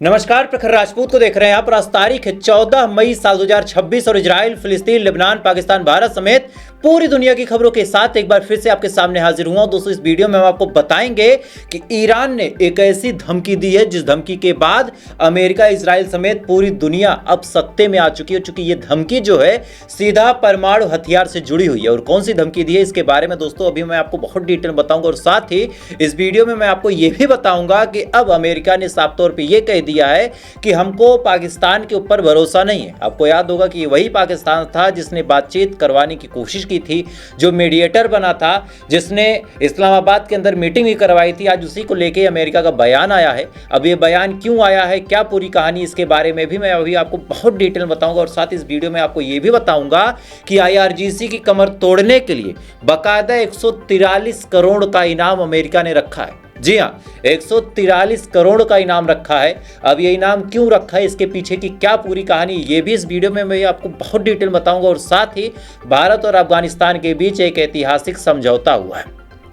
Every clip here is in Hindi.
नमस्कार, प्रखर राजपूत को देख रहे हैं आप। आज तारीख है 14 मई साल 2026 और इजराइल, फिलिस्तीन, लेबनान, पाकिस्तान, भारत समेत पूरी दुनिया की खबरों के साथ एक बार फिर से आपके सामने हाजिर हुआ हूं। दोस्तों, इस वीडियो में हम आपको बताएंगे कि ईरान ने एक ऐसी धमकी दी है जिस धमकी के बाद अमेरिका, इजराइल समेत पूरी दुनिया अब सख्ते में आ चुकी है। चूंकि ये धमकी जो है सीधा परमाणु हथियार से जुड़ी हुई है। और कौन सी धमकी दी है इसके बारे में दोस्तों अभी मैं आपको बहुत डिटेल बताऊंगा। और साथ ही इस वीडियो में मैं आपको यह भी बताऊंगा कि अब अमेरिका ने साफ तौर पर यह कह दिया है कि हमको पाकिस्तान के ऊपर भरोसा नहीं है। आपको याद होगा कि वही पाकिस्तान था जिसने बातचीत करवाने की कोशिश की थी, जो मीडिएटर बना था, जिसने इस्लामाबाद के अंदर मीटिंग भी करवाई थी। आज उसी को लेके अमेरिका का बयान आया है। अब ये बयान क्यों आया है, क्या पूरी कहानी, इसके बारे में भी मैं अभी आपको बहुत डिटेल बताऊंगा। और साथ इस वीडियो में आपको ये भी बताऊंगा कि IRGC की कमर तोड़ने के लिए बाकायदा 143 करोड़ का इनाम अमेरिका ने रखा है। जी हाँ, 143 करोड़ का इनाम रखा है। अब ये इनाम क्यों रखा है, इसके पीछे की क्या पूरी कहानी, ये भी इस वीडियो में मैं आपको बहुत डिटेल बताऊंगा। और साथ ही भारत और अफगानिस्तान के बीच एक ऐतिहासिक समझौता हुआ है।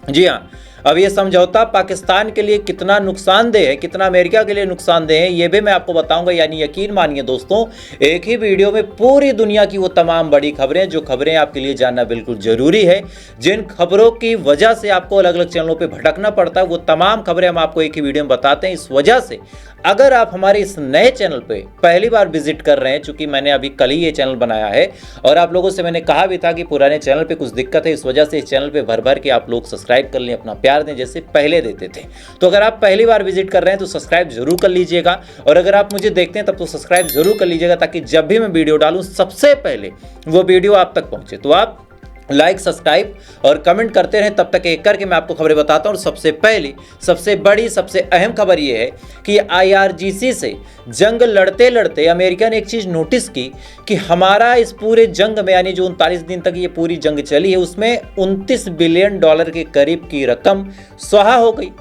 जी हाँ, अब ये समझौता पाकिस्तान के लिए कितना नुकसानदेह है, कितना अमेरिका के लिए नुकसानदेह है, ये भी मैं आपको बताऊंगा। यानी यकीन मानिए दोस्तों, एक ही वीडियो में पूरी दुनिया की वो तमाम बड़ी खबरें, जो खबरें आपके लिए जानना बिल्कुल जरूरी है, जिन खबरों की वजह से आपको अलग अलग चैनलों पे भटकना पड़ता है, वो तमाम खबरें हम आपको एक ही वीडियो में बताते हैं। इस वजह से अगर आप हमारे इस नए चैनल पे पहली बार विजिट कर रहे हैं, चूंकि मैंने अभी कल ही ये चैनल बनाया है और आप लोगों से मैंने कहा भी था कि पुराने चैनल पे कुछ दिक्कत है, इस वजह से इस चैनल पे भर भर के आप लोग सब्सक्राइब कर लें, अपना प्यार दें जैसे पहले देते थे। तो अगर आप पहली बार विजिट कर रहे हैं तो सब्सक्राइब जरूर कर लीजिएगा। और अगर आप मुझे देखते हैं तब तो सब्सक्राइब जरूर कर लीजिएगा, ताकि जब भी मैं वीडियो डालूं सबसे पहले वो वीडियो आप तक पहुंचे। तो आप लाइक, सब्सक्राइब और कमेंट करते रहें। तब तक एक करके मैं आपको खबरें बताता हूं। और सबसे पहली, सबसे बड़ी, सबसे अहम खबर यह है कि IRGC से जंग लड़ते लड़ते अमेरिका ने एक चीज़ नोटिस की कि हमारा इस पूरे जंग में, यानी जो 39 दिन तक ये पूरी जंग चली है, उसमें $29 बिलियन के करीब की रकम स्वाहा हो गई।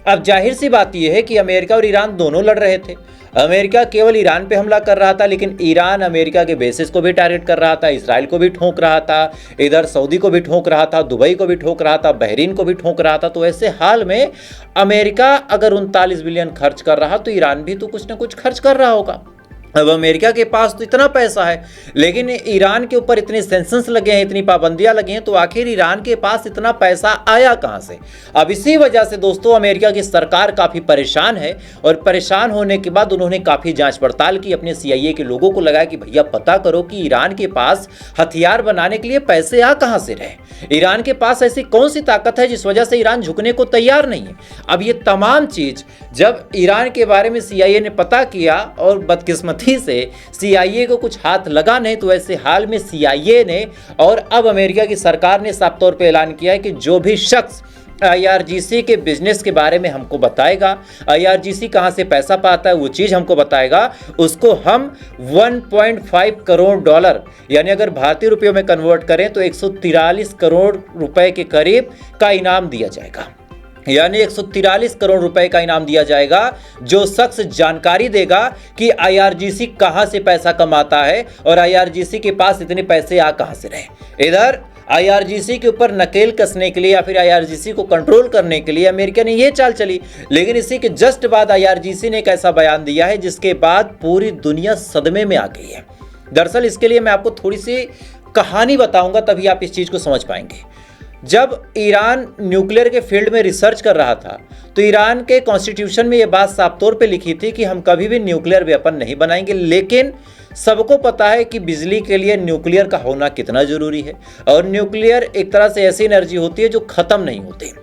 अब जाहिर सी बात यह है कि अमेरिका और ईरान दोनों लड़ रहे थे। अमेरिका केवल ईरान पे हमला कर रहा था, लेकिन ईरान अमेरिका के बेसिस को भी टारगेट कर रहा था, इजराइल को भी ठोक रहा था, इधर सऊदी को भी ठोक रहा था, दुबई को भी ठोक रहा था, बहरीन को भी ठोक रहा था। तो ऐसे हाल में अमेरिका अगर 39 बिलियन खर्च कर रहा तो ईरान भी तो कुछ ना कुछ खर्च कर रहा होगा। अब अमेरिका के पास तो इतना पैसा है, लेकिन ईरान के ऊपर इतने सेंक्शंस लगे हैं, इतनी पाबंदियां लगी हैं, तो आखिर ईरान के पास इतना पैसा आया कहां से। अब इसी वजह से दोस्तों अमेरिका की सरकार काफ़ी परेशान है। और परेशान होने के बाद उन्होंने काफ़ी जांच पड़ताल की, अपने CIA के लोगों को लगाया कि भैया पता करो कि ईरान के पास हथियार बनाने के लिए पैसे आ कहां से रहे। ईरान के पास ऐसी कौन सी ताकत है जिस वजह से ईरान झुकने को तैयार नहीं है। अब ये तमाम चीज़ जब ईरान के बारे में CIA ने पता किया, और बदकिस्मती से CIA को कुछ हाथ लगा नहीं, तो ऐसे हाल में CIA ने और अब अमेरिका की सरकार ने साफ तौर पे ऐलान किया है कि जो भी शख्स IRGC के बिजनेस के बारे में हमको बताएगा, IRGC कहां से पैसा पाता है वो चीज़ हमको बताएगा, उसको हम $1.5 करोड़, यानी अगर भारतीय रुपयों में कन्वर्ट करें तो 143 करोड़ रुपए के करीब का इनाम दिया जाएगा। यानी 143 करोड़ रुपए का इनाम दिया जाएगा जो शख्स जानकारी देगा कि IRGC कहां से पैसा कमाता है और IRGC के पास इतने पैसे आ कहां से रहे। इधर IRGC के ऊपर नकेल कसने के लिए या फिर IRGC को कंट्रोल करने के लिए अमेरिका ने यह चाल चली, लेकिन इसी के जस्ट बाद IRGC ने एक ऐसा बयान दिया है जिसके बाद पूरी दुनिया सदमे में आ गई है। दरअसल इसके लिए मैं आपको थोड़ी सी कहानी बताऊंगा, तभी आप इस चीज़ को समझ पाएंगे। जब ईरान न्यूक्लियर के फील्ड में रिसर्च कर रहा था तो ईरान के कॉन्स्टिट्यूशन में यह बात साफ तौर पे लिखी थी कि हम कभी भी न्यूक्लियर वेपन नहीं बनाएंगे, लेकिन सबको पता है कि बिजली के लिए न्यूक्लियर का होना कितना ज़रूरी है। और न्यूक्लियर एक तरह से ऐसी एनर्जी होती है जो ख़त्म नहीं होती,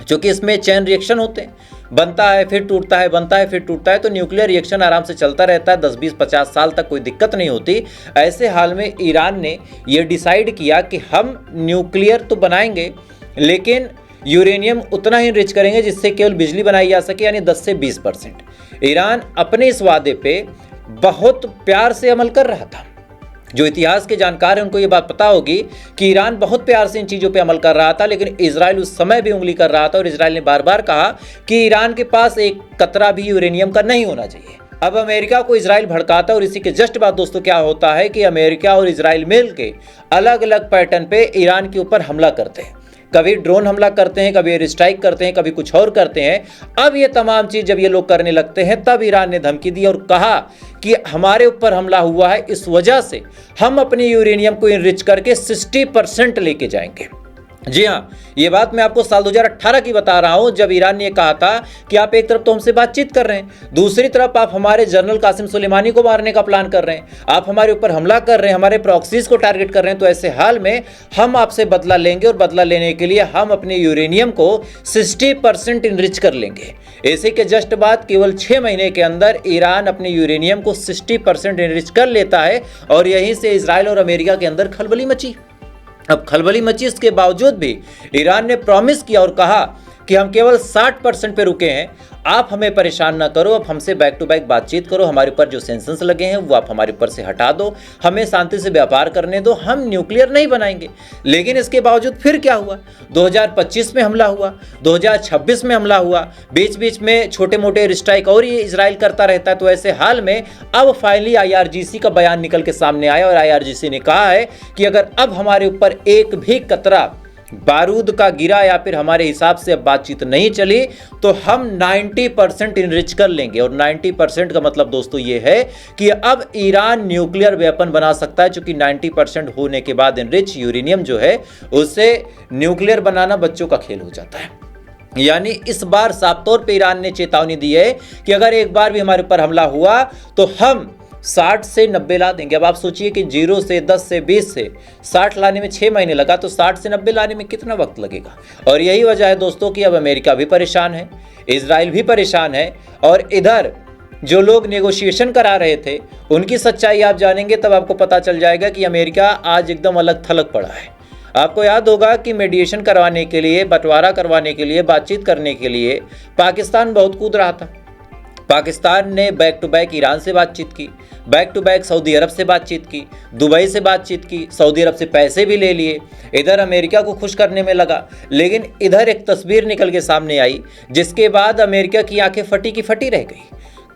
क्योंकि इसमें चेन रिएक्शन होते हैं, बनता है फिर टूटता है, बनता है फिर टूटता है, तो न्यूक्लियर रिएक्शन आराम से चलता रहता है 10, 20, 50 साल तक, कोई दिक्कत नहीं होती। ऐसे हाल में ईरान ने यह डिसाइड किया कि हम न्यूक्लियर तो बनाएंगे, लेकिन यूरेनियम उतना ही रिच करेंगे जिससे केवल बिजली बनाई जा सके, यानी 10 से 20%। ईरान अपने इस वादे पे बहुत प्यार से अमल कर रहा था। जो इतिहास के जानकार हैं उनको ये बात पता होगी कि ईरान बहुत प्यार से इन चीज़ों पे अमल कर रहा था, लेकिन इजराइल उस समय भी उंगली कर रहा था। और इजराइल ने बार बार कहा कि ईरान के पास एक कतरा भी यूरेनियम का नहीं होना चाहिए। अब अमेरिका को इजराइल भड़काता है, और इसी के जस्ट बाद दोस्तों क्या होता है कि अमेरिका और इजराइल मिल के अलग अलग पैटर्न पे ईरान के ऊपर हमला करते हैं। कभी ड्रोन हमला करते हैं, कभी एयर स्ट्राइक करते हैं, कभी कुछ और करते हैं। अब ये तमाम चीज़ जब ये लोग करने लगते हैं तब ईरान ने धमकी दी और कहा कि हमारे ऊपर हमला हुआ है, इस वजह से हम अपने यूरेनियम को इनरिच करके 60% लेके जाएंगे। जी हाँ, ये बात मैं आपको साल 2018 की बता रहा हूं, जब ईरान ने कहा था कि आप एक तरफ तो हमसे बातचीत कर रहे हैं, दूसरी तरफ आप हमारे जनरल कासिम सुलेमानी को मारने का प्लान कर रहे हैं, आप हमारे ऊपर हमला कर रहे हैं, हमारे प्रॉक्सीज को टारगेट कर रहे हैं। तो ऐसे हाल में हम आपसे बदला लेंगे और बदला लेने के लिए हम अपने यूरेनियम को 60% इनरिच कर लेंगे। इसी के जस्ट बाद केवल 6 महीने के अंदर ईरान अपने यूरेनियम को 60% इनरिच कर लेता है और यहीं से इजराइल और अमेरिका के अंदर खलबली मची। अब खलबली मची, इसके बावजूद भी ईरान ने प्रॉमिस किया और कहा कि हम केवल 60% पे रुके हैं, आप हमें परेशान ना करो, अब हमसे बैक टू बैक बातचीत करो, हमारे ऊपर जो सेंक्शंस लगे हैं वो आप हमारे ऊपर से हटा दो, हमें शांति से व्यापार करने दो, हम न्यूक्लियर नहीं बनाएंगे। लेकिन इसके बावजूद फिर क्या हुआ, 2025 में हमला हुआ, 2026 में हमला हुआ, बीच बीच में छोटे मोटे एयर स्ट्राइक और ये इजराइल करता रहता है। तो ऐसे हाल में अब फाइनली IRGC का बयान निकल के सामने आया और IRGC ने कहा है कि अगर अब हमारे ऊपर एक भी कतरा बारूद का गिरा या फिर हमारे हिसाब से अब बातचीत नहीं चली तो हम 90% इनरिच कर लेंगे। और 90% का मतलब दोस्तों ये है कि अब ईरान न्यूक्लियर वेपन बना सकता है, क्योंकि 90% होने के बाद इनरिच यूरेनियम जो है उससे न्यूक्लियर बनाना बच्चों का खेल हो जाता है। यानी इस बार साफ तौर पे ईरान ने चेतावनी दी है कि अगर एक बार भी हमारे ऊपर हमला हुआ तो हम 60 से 90 ला देंगे। अब आप सोचिए कि 0 से 10 से 20 से 60 लाने में 6 महीने लगा, तो 60 से 90 लाने में कितना वक्त लगेगा। और यही वजह है दोस्तों कि अब अमेरिका भी परेशान है, इजराइल भी परेशान है, और इधर जो लोग नेगोशिएशन करा रहे थे उनकी सच्चाई आप जानेंगे तब आपको पता चल जाएगा कि अमेरिका आज एकदम अलग थलग पड़ा है। आपको याद होगा कि मेडिएशन करवाने के लिए, बंटवारा करवाने के लिए, बातचीत करने के लिए पाकिस्तान बहुत कूद रहा था। पाकिस्तान ने बैक टू बैक ईरान से बातचीत की, बैक टू बैक सऊदी अरब से बातचीत की, दुबई से बातचीत की, सऊदी अरब से पैसे भी ले लिए, इधर अमेरिका को खुश करने में लगा। लेकिन इधर एक तस्वीर निकल के सामने आई जिसके बाद अमेरिका की आंखें फटी की फटी रह गई।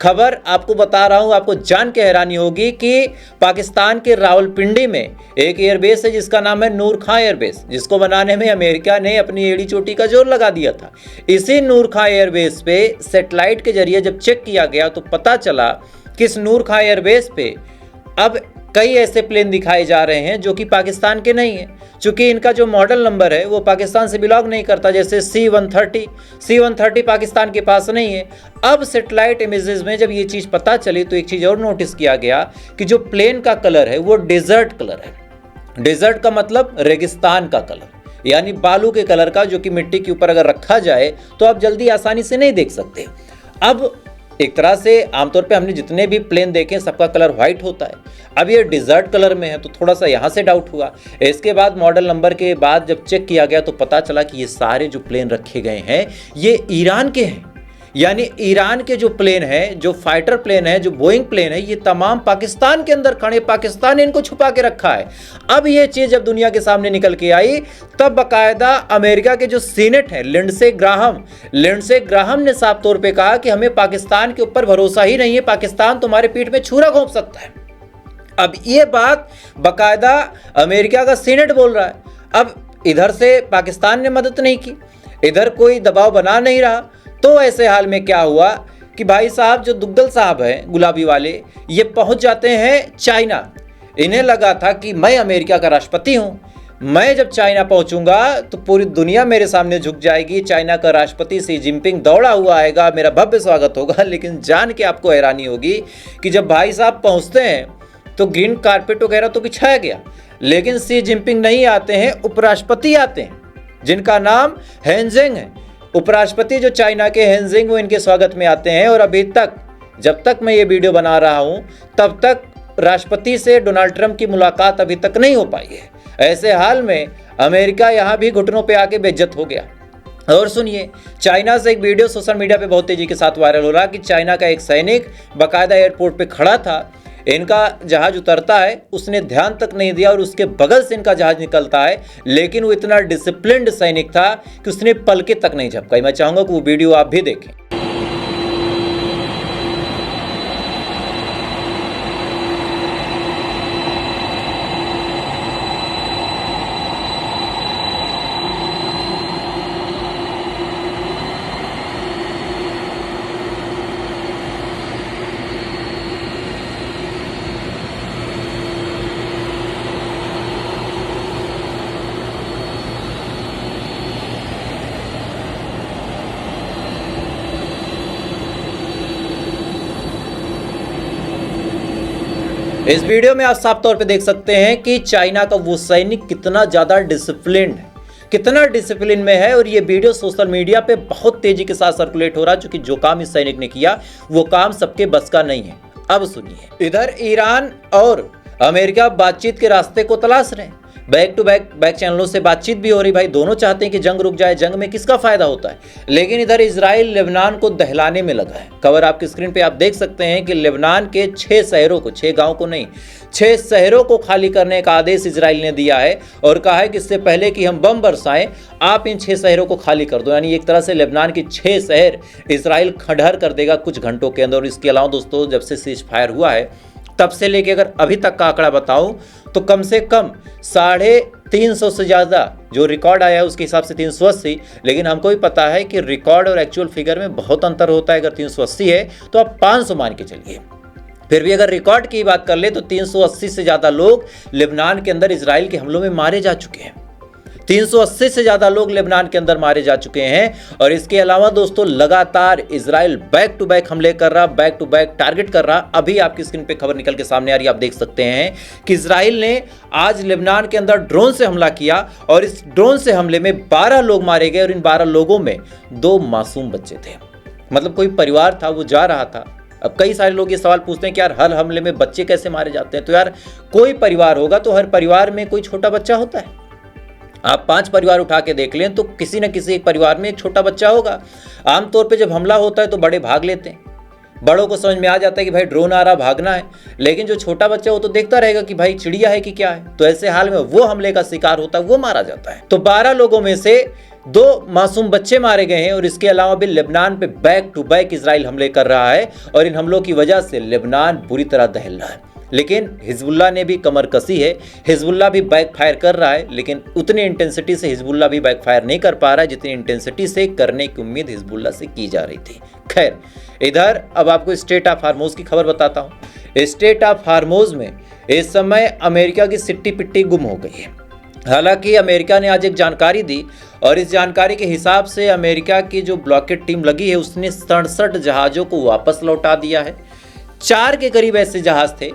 खबर आपको बता रहा हूं, आपको जान के हैरानी होगी कि पाकिस्तान के रावलपिंडी में एक एयरबेस है जिसका नाम है नूर खां एयरबेस, जिसको बनाने में अमेरिका ने अपनी एड़ी चोटी का जोर लगा दिया था। इसी नूर खां एयरबेस पे सैटेलाइट के जरिए जब चेक किया गया तो पता चला कि इस नूर खां एयरबेस पे अब कई ऐसे प्लेन दिखाए जा रहे हैं जो कि पाकिस्तान के नहीं हैं, चूंकि इनका जो मॉडल नंबर है वो पाकिस्तान से बिलोंग नहीं करता। जैसे C-130 पाकिस्तान के पास नहीं है। अब सैटेलाइट इमेजेस में जब ये चीज़ पता चली तो एक चीज़ और नोटिस किया गया कि जो प्लेन का कलर है वो डेजर्ट कलर है। डेजर्ट का मतलब रेगिस्तान का कलर, यानी बालू के कलर का, जो कि मिट्टी के ऊपर अगर रखा जाए तो आप जल्दी आसानी से नहीं देख सकते। अब एक तरह से आमतौर पे हमने जितने भी प्लेन देखे सबका कलर व्हाइट होता है, अब ये डिजर्ट कलर में है तो थोड़ा सा यहाँ से डाउट हुआ। इसके बाद मॉडल नंबर के बाद जब चेक किया गया तो पता चला कि ये सारे जो प्लेन रखे गए हैं ये ईरान के हैं। यानी ईरान के जो प्लेन है, जो फाइटर प्लेन है, जो बोइंग प्लेन है, ये तमाम पाकिस्तान के अंदर खड़े, पाकिस्तान ने इनको छुपा के रखा है। अब ये चीज़ जब दुनिया के सामने निकल के आई तब बाकायदा अमेरिका के जो सीनेट है लिंडसे ग्राहम ने साफ तौर पे कहा कि हमें पाकिस्तान के ऊपर भरोसा ही नहीं है, पाकिस्तान तुम्हारे पीठ में छुरा घोंप सकता है। अब ये बात बाकायदा अमेरिका का सीनेट बोल रहा है। अब इधर से पाकिस्तान ने मदद नहीं की, इधर कोई दबाव बना नहीं रहा। तो ऐसे हाल में क्या हुआ कि भाई साहब जो दुग्गल साहब हैं गुलाबी वाले, ये पहुंच जाते हैं चाइना। इन्हें लगा था कि मैं अमेरिका का राष्ट्रपति हूं, मैं जब चाइना पहुंचूंगा तो पूरी दुनिया मेरे सामने झुक जाएगी, चाइना का राष्ट्रपति शी जिनपिंग दौड़ा हुआ आएगा, मेरा भव्य स्वागत होगा। लेकिन जान के आपको हैरानी होगी कि जब भाई साहब पहुंचते हैं तो ग्रीन कारपेट वगैरह तो बिछाया गया, लेकिन शी जिनपिंग नहीं आते हैं, उपराष्ट्रपति आते हैं जिनका नाम हेनजेंग है। उपराष्ट्रपति जो चाइना के हेनजिंग वो इनके स्वागत में आते हैं। और अभी तक, जब तक मैं ये वीडियो बना रहा हूं तब तक राष्ट्रपति से डोनाल्ड ट्रंप की मुलाकात अभी तक नहीं हो पाई है। ऐसे हाल में अमेरिका यहां भी घुटनों पे आके बेइज्जत हो गया। और सुनिए, चाइना से एक वीडियो सोशल मीडिया पे बहुत तेजी के साथ वायरल हो रहा कि चाइना का एक सैनिक बाकायदा एयरपोर्ट पे खड़ा था, इनका जहाज उतरता है, उसने ध्यान तक नहीं दिया और उसके बगल से इनका जहाज निकलता है, लेकिन वो इतना डिसिप्लिन्ड सैनिक था कि उसने पलके तक नहीं झपकाई। मैं चाहूंगा कि वो वीडियो आप भी देखें। इस वीडियो में आप साफ तौर पे देख सकते हैं कि चाइना का वो सैनिक कितना ज़्यादा डिसिप्लिन्ड है, कितना डिसिप्लिन में है। और ये वीडियो सोशल मीडिया पे बहुत तेजी के साथ सर्कुलेट हो रहा है, क्योंकि जो काम इस सैनिक ने किया वो काम सबके बस का नहीं है। अब सुनिए, इधर ईरान और अमेरिका बातचीत के रास्ते को तलाश रहे हैं। बैक टू बैक चैनलों से बातचीत भी हो रही। भाई दोनों चाहते हैं कि जंग रुक जाए, जंग में किसका फायदा होता है। लेकिन इधर इजराइल लेबनान को दहलाने में लगा है। खबर आपकी स्क्रीन पे आप देख सकते हैं कि लेबनान के 6 शहरों को, 6 गांव को नहीं, 6 शहरों को खाली करने का आदेश इजराइल ने दिया है और कहा है कि इससे पहले कि हम बम बरसाएं, आप इन 6 शहरों को खाली कर दो। यानी एक तरह से लेबनान के 6 शहर इजराइल खंडहर कर देगा कुछ घंटों के अंदर। और इसके अलावा दोस्तों, जब से सीज फायर हुआ है तब से लेके अगर अभी तक का आंकड़ा बताऊं तो कम से कम 350 से ज़्यादा जो रिकॉर्ड आया है उसके हिसाब से 380। लेकिन हमको भी पता है कि रिकॉर्ड और एक्चुअल फिगर में बहुत अंतर होता है। अगर 380 है तो आप 500 मान के चलिए। फिर भी अगर रिकॉर्ड की बात कर ले तो 380 से ज़्यादा लोग लेबनान के अंदर इजराइल के हमलों में मारे जा चुके हैं। 380 से ज़्यादा लोग लेबनान के अंदर मारे जा चुके हैं। और इसके अलावा दोस्तों, लगातार इजराइल बैक टू बैक हमले कर रहा, बैक टू बैक टारगेट कर रहा। अभी आपकी स्क्रीन पे खबर निकल के सामने आ रही है, आप देख सकते हैं कि इजराइल ने आज लेबनान के अंदर ड्रोन से हमला किया और इस ड्रोन से हमले में 12 लोग मारे गए। और इन 12 लोगों में 2 मासूम बच्चे थे। मतलब कोई परिवार था, वो जा रहा था। अब कई सारे लोग ये सवाल पूछते हैं कि यार हर हमले में बच्चे कैसे मारे जाते हैं। तो यार कोई परिवार होगा तो हर परिवार में कोई छोटा बच्चा होता है। आप 5 परिवार उठा के देख लें तो किसी न किसी एक परिवार में एक छोटा बच्चा होगा। आमतौर पे जब हमला होता है तो बड़े भाग लेते हैं, बड़ों को समझ में आ जाता है कि भाई ड्रोन आ रहा, भागना है। लेकिन जो छोटा बच्चा वो तो देखता रहेगा कि भाई चिड़िया है कि क्या है। तो ऐसे हाल में वो हमले का शिकार होता है, वो मारा जाता है। तो 12 लोगों में से 2 मासूम बच्चे मारे गए हैं। और इसके अलावा भी लेबनान पे बैक टू बैक इजराइल हमले कर रहा है और इन हमलों की वजह से लेबनान बुरी तरह दहल रहा है। लेकिन हिजबुल्लाह ने भी कमर कसी है, हिजबुल्लाह भी बैक फायर कर रहा है। लेकिन उतनी इंटेंसिटी से हिजबुल्लाह भी बैक फायर नहीं कर पा रहा है जितनी इंटेंसिटी से करने की उम्मीद हिजबुल्लाह से की जा रही थी। खैर, इधर अब आपको स्टेट ऑफ हार्मोज की खबर बताता हूँ। स्टेट ऑफ हार्मोज में इस समय अमेरिका की सिट्टी पिट्टी गुम हो गई है। हालांकि अमेरिका ने आज एक जानकारी दी और इस जानकारी के हिसाब से अमेरिका की जो ब्लॉकेट टीम लगी है उसने 67 जहाज़ों को वापस लौटा दिया है। 4 के करीब ऐसे जहाज़ थे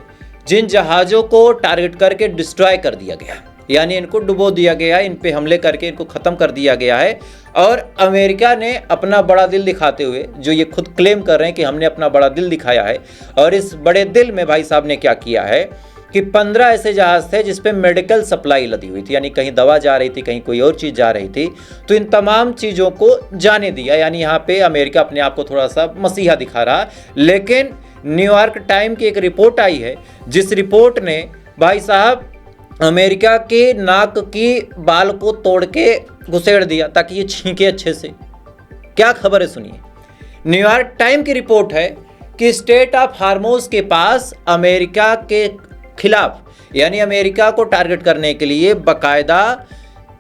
जिन जहाज़ों को टारगेट करके डिस्ट्रॉय कर दिया गया, यानी इनको डुबो दिया गया, इन पे हमले करके इनको ख़त्म कर दिया गया है। और अमेरिका ने अपना बड़ा दिल दिखाते हुए, जो ये खुद क्लेम कर रहे हैं कि हमने अपना बड़ा दिल दिखाया है, और इस बड़े दिल में भाई साहब ने क्या किया है कि 15 ऐसे जहाज़ थे जिस पे मेडिकल सप्लाई लदी हुई थी, यानी कहीं दवा जा रही थी, कहीं कोई और चीज़ जा रही थी। तो इन तमाम चीज़ों को जाने दिया। यानी यहाँ पे अमेरिका अपने आप को थोड़ा सा मसीहा दिखा रहा। लेकिन न्यूयॉर्क टाइम की एक रिपोर्ट आई है जिस रिपोर्ट ने भाई साहब अमेरिका के नाक की बाल को तोड़ के घुसेड़ दिया ताकि ये छींके अच्छे से। क्या खबर है सुनिए। न्यूयॉर्क टाइम की रिपोर्ट है कि स्टेट ऑफ हार्मोज के पास अमेरिका के खिलाफ, यानी अमेरिका को टारगेट करने के लिए बाकायदा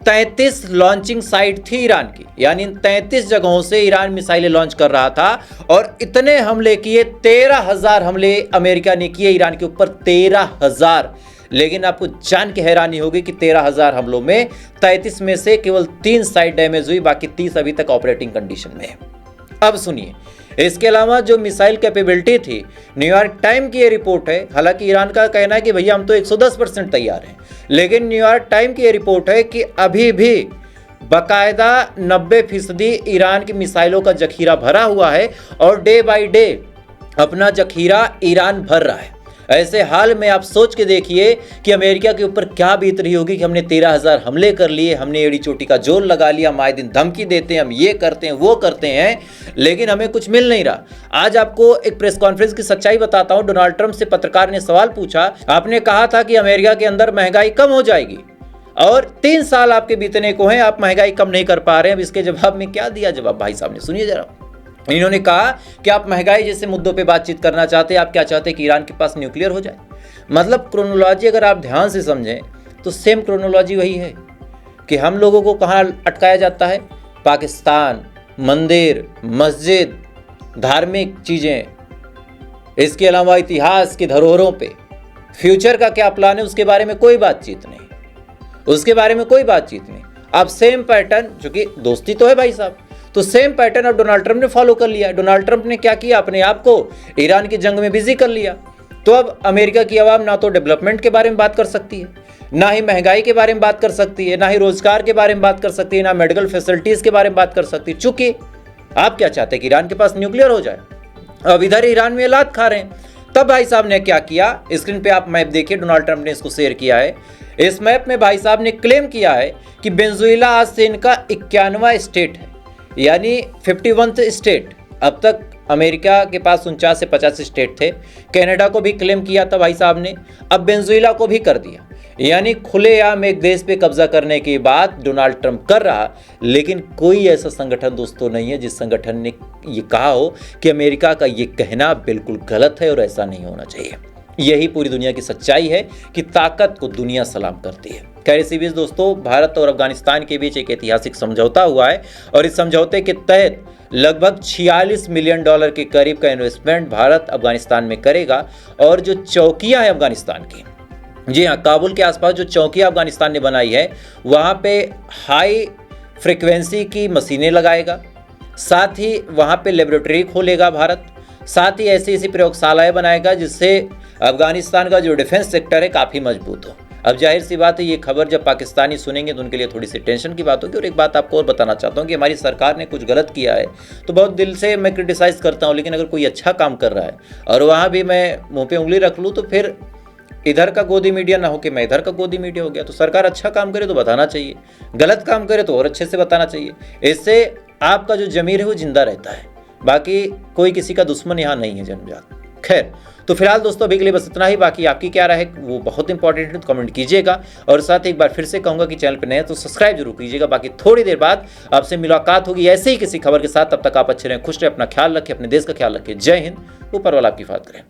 33 लॉन्चिंग साइट थी ईरान की। यानी 33 जगहों से ईरान मिसाइलें लॉन्च कर रहा था और इतने हमले किए, 13,000 हमले अमेरिका ने किए ईरान के ऊपर, 13,000। लेकिन आपको जान के हैरानी होगी कि 13,000 हमलों में 33 में से केवल 3 साइट डैमेज हुई, बाकी 30 अभी तक ऑपरेटिंग कंडीशन में है। अब सुनिए, इसके अलावा जो मिसाइल कैपेबिलिटी थी, न्यूयॉर्क टाइम की ये रिपोर्ट है। हालांकि ईरान का कहना है कि भैया हम तो 110% तैयार हैं, लेकिन न्यूयॉर्क टाइम की ये रिपोर्ट है कि अभी भी बाकायदा 90% ईरान की मिसाइलों का जखीरा भरा हुआ है और डे बाय डे अपना जखीरा ईरान भर रहा है। ऐसे हाल में आप सोच के देखिए कि अमेरिका के ऊपर क्या बीत रही होगी कि हमने 13,000 हमले कर लिए, हमने एड़ी चोटी का जोर लगा लिया, हम आए दिन धमकी देते हैं, हम ये करते हैं वो करते हैं, लेकिन हमें कुछ मिल नहीं रहा। आज आपको एक प्रेस कॉन्फ्रेंस की सच्चाई बताता हूं। डोनाल्ड ट्रंप से पत्रकार ने सवाल पूछा, आपने कहा था कि अमेरिका के अंदर महंगाई कम हो जाएगी और 3 साल आपके बीतने को हैं, आप महंगाई कम नहीं कर पा रहे हैं। अब इसके जवाब में क्या दिया जवाब भाई साहब ने, सुनिए जरा। इन्होंने कहा कि आप महंगाई जैसे मुद्दों पे बातचीत करना चाहते हैं, आप क्या चाहते हैं कि ईरान के पास न्यूक्लियर हो जाए। मतलब क्रोनोलॉजी अगर आप ध्यान से समझें तो सेम क्रोनोलॉजी वही है कि हम लोगों को कहाँ अटकाया जाता है, पाकिस्तान, मंदिर, मस्जिद, धार्मिक चीज़ें, इसके अलावा इतिहास की धरोहरों पे। फ्यूचर का क्या प्लान है उसके बारे में कोई बातचीत नहीं, उसके बारे में कोई बातचीत नहीं। अब सेम पैटर्न, चूंकि दोस्ती तो है भाई साहब, तो सेम पैटर्न अब डोनाल्ड ट्रंप ने फॉलो कर लिया। डोनाल्ड ट्रंप ने क्या किया, अपने आप को ईरान की जंग में बिजी कर लिया तो अब अमेरिका की आवाम ना तो डेवलपमेंट के बारे में बात कर सकती है, ना ही महंगाई के बारे में बात कर सकती है, ना ही रोजगार के बारे में बात कर सकती है, ना मेडिकल फैसिलिटीज के बारे में बात कर सकती है। चूंकि आप क्या चाहते हैं कि ईरान के पास न्यूक्लियर हो जाए, अब इधर ईरान में लात खा रहे हैं। तब भाई साहब ने क्या किया, स्क्रीन पे आप मैप देखिए, डोनाल्ड ट्रंप ने इसको शेयर किया है। इस मैप में भाई साहब ने क्लेम किया है कि वेनेजुएला आज से इनका 51वां स्टेट है, यानी 51th स्टेट। अब तक अमेरिका के पास 49 से 50 स्टेट थे। कनाडा को भी क्लेम किया था भाई साहब ने, अब वेनेजुएला को भी कर दिया। यानी खुलेआम एक देश पे कब्जा करने की बात डोनाल्ड ट्रंप कर रहा, लेकिन कोई ऐसा संगठन दोस्तों नहीं है जिस संगठन ने ये कहा हो कि अमेरिका का ये कहना बिल्कुल गलत है और ऐसा नहीं होना चाहिए। यही पूरी दुनिया की सच्चाई है कि ताकत को दुनिया सलाम करती है। खैर इसी बीच दोस्तों, भारत और अफगानिस्तान के बीच एक ऐतिहासिक समझौता हुआ है और इस समझौते के तहत लगभग $46 मिलियन के करीब का इन्वेस्टमेंट भारत अफगानिस्तान में करेगा। और जो चौकियां हैं अफगानिस्तान की, जी हाँ, काबुल के आसपास जो चौकियां अफगानिस्तान ने बनाई है, वहाँ पे हाई फ्रिक्वेंसी की मशीनें लगाएगा, साथ ही वहाँ पे लेबोरेटरी खोलेगा भारत, साथ ही ऐसी प्रयोगशालाएं बनाएगा जिससे अफगानिस्तान का जो डिफेंस सेक्टर है काफ़ी मजबूत हो। अब जाहिर सी बात है, ये खबर जब पाकिस्तानी सुनेंगे तो उनके लिए थोड़ी सी टेंशन की बात होगी। और एक बात आपको और बताना चाहता हूँ कि हमारी सरकार ने कुछ गलत किया है तो बहुत दिल से मैं क्रिटिसाइज़ करता हूँ, लेकिन अगर कोई अच्छा काम कर रहा है और वहाँ भी मैं मुँह पे उंगली रख लूँ तो फिर इधर का गोदी मीडिया ना हो कि मैं इधर का गोदी मीडिया हो गया। तो सरकार अच्छा काम करे तो बताना चाहिए, गलत काम करे तो और अच्छे से बताना चाहिए। इससे आपका जो ज़मीर है वो जिंदा रहता है। बाकी कोई किसी का दुश्मन यहाँ नहीं है जन्मजात। खैर, तो फिलहाल दोस्तों अभी के लिए बस इतना ही। बाकी आपकी क्या राय है वो बहुत इंपॉर्टेंट है, तो कमेंट कीजिएगा। और साथ ही एक बार फिर से कहूँगा कि चैनल पर नए हैं तो सब्सक्राइब जरूर कीजिएगा। बाकी थोड़ी देर बाद आपसे मुलाकात होगी ऐसे ही किसी खबर के साथ। तब तक आप अच्छे रहें, खुश रहें, अपना ख्याल रखें, अपने देश का ख्याल रखें। जय हिंद, ऊपर वाला आपकी हिफाजत करें।